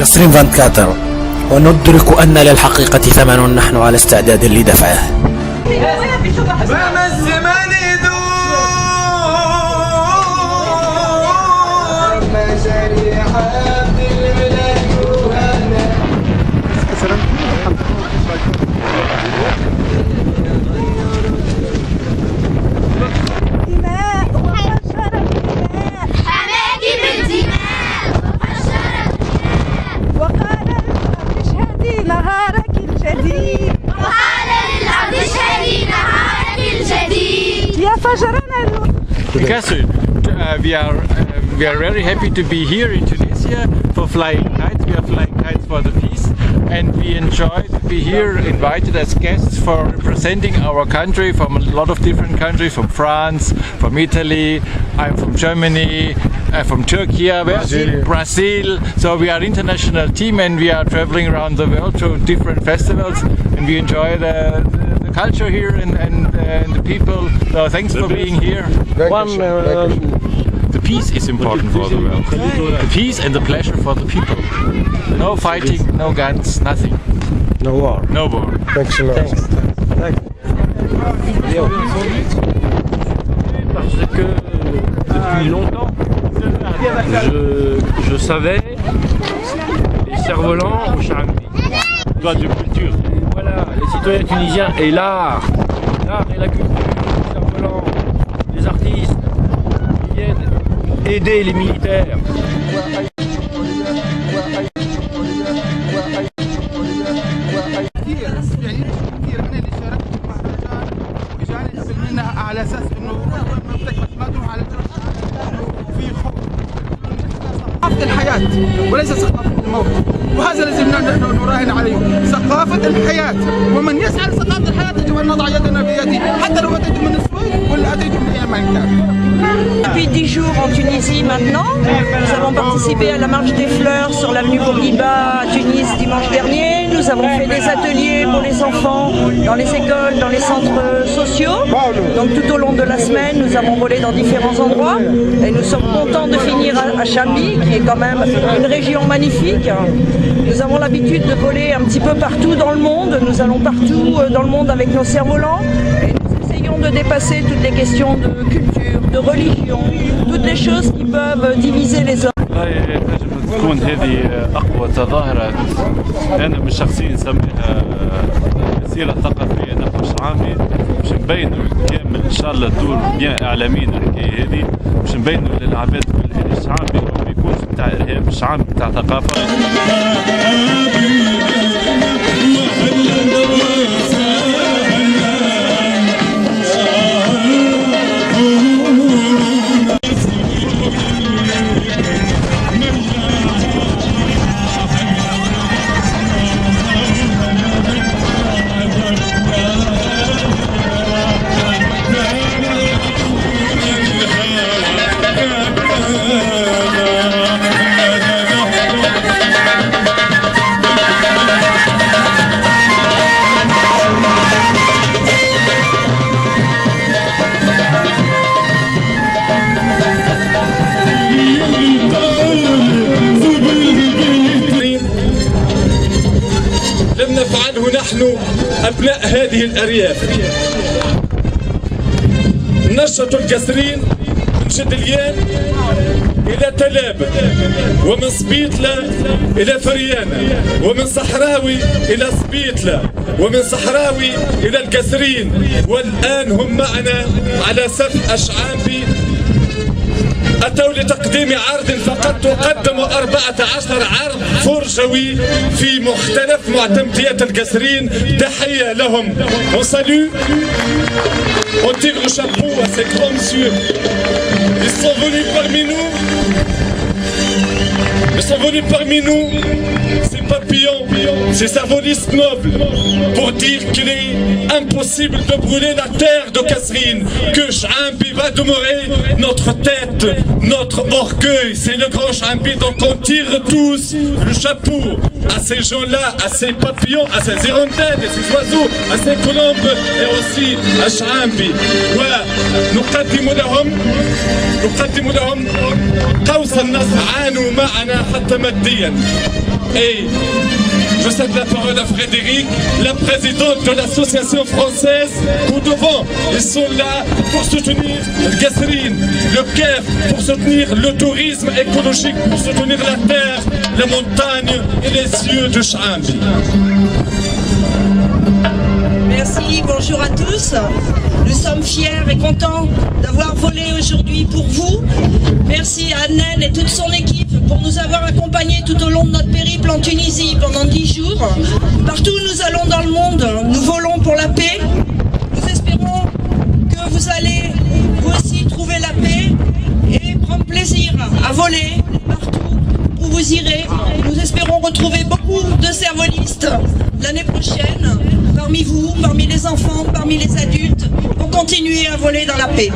نسرين 24 وندرك أن للحقيقة ثمن نحن على استعداد لدفعه. Because we are very happy to be here in Tunisia for flying kites. We are flying kites for the peace, and we enjoy to be here invited as guests for representing our country from a lot of different countries, from France, from Italy, I'm from Germany, from Turkey, Brazil. So we are an international team, and we are traveling around the world to different festivals, and we enjoy the culture here and the people. So thanks for being here. The peace is important for the world. The peace and the pleasure for the people. No fighting, no guns, nothing. No war. No war. Thanks a lot. Parce que depuis longtemps, je savais les cerfs-volants au Charambi. Loi de culture. Voilà, les citoyens tunisiens et l'art et la culture, les cerfs-volants, les artistes, qui viennent aider les militaires. على اساس انه ما تروح على في ثقافه الحياه وليس ثقافه الموت، وهذا لازم نراهن عليه، ثقافه الحياه، ومن يسعى لثقافه الحياه يجب ان نضع يدنا بيده حتى لو اتيت من السويد ولا اتيت من اي مكان. Depuis 10 jours en Tunisie maintenant, nous avons participé à la marche des fleurs sur l'avenue Bourguiba à Tunis dimanche dernier. Nous avons fait des ateliers pour les enfants dans les écoles, dans les centres sociaux. Donc tout au long de la semaine, nous avons volé dans différents endroits et nous sommes contents de finir à Chambi, qui est quand même une région magnifique. Nous avons l'habitude de voler un petit peu partout dans le monde. Nous allons partout dans le monde avec nos cerfs-volants et nous essayons de dépasser toutes les questions de culture, de religion, toutes les choses qui peuvent diviser les hommes. تكون هذه أقوى تظاهرة أنا من شخصيا نسميها مسيرة ثقافية نقش عامي باش نبينوا كامل إن شاء الله دور بيان إعلاميين الحكاية هذه باش نبينوا للعباد الشعبي ما يكونش بتاع إرهاب، الشعب بتاع ثقافة. لم نفعله نحن أبناء هذه الأرياف. نشط القسرين من جدليان إلى تلاب، ومن سبيطلة إلى فريانة، ومن صحراوي إلى سبيطلة، ومن صحراوي إلى القسرين، والآن هم معنا على سفح أشعامبي. أتوا لتقديم عرض فقط وقدموا 14 عرض فرجوي في مختلف معتمديات القسرين. تحية لهم. On salue, on tire le chapeau à ces grands messieurs. Ils sont venus parmi nous, ces papillons, ces savolistes nobles, pour dire qu'il est impossible de brûler la terre de Kasserine, que Chaambi va demeurer notre tête, notre orgueil. C'est le grand Chaambi, donc on tire tous le chapeau à ces gens-là, à ces papillons, à ces hirondelles, à ces oiseaux, à ces colombes et aussi à Chaambi. ونقدم لهم قوس أقصى الناس عانوا معنا حتى ماديا. Et je cède la parole à Frédéric, la présidente de l'association française Goudovon. Ils sont là pour soutenir le Gasserine, le Kef, pour soutenir le tourisme écologique, pour soutenir la terre, la montagne et les cieux de Ch'ambi. Merci, bonjour à tous. Nous sommes fiers et contents d'avoir volé aujourd'hui pour vous. Merci à Nen et toute son équipe pour nous avoir accompagnés tout au long de notre périple en Tunisie pendant 10 jours. Partout où nous allons dans le monde, nous volons pour la paix. Nous espérons que vous allez vous aussi trouver la paix et prendre plaisir à voler partout où vous irez. Nous espérons retrouver beaucoup de cervolistes l'année prochaine, parmi vous, parmi les enfants, parmi les adultes, pour continuer à voler dans la paix.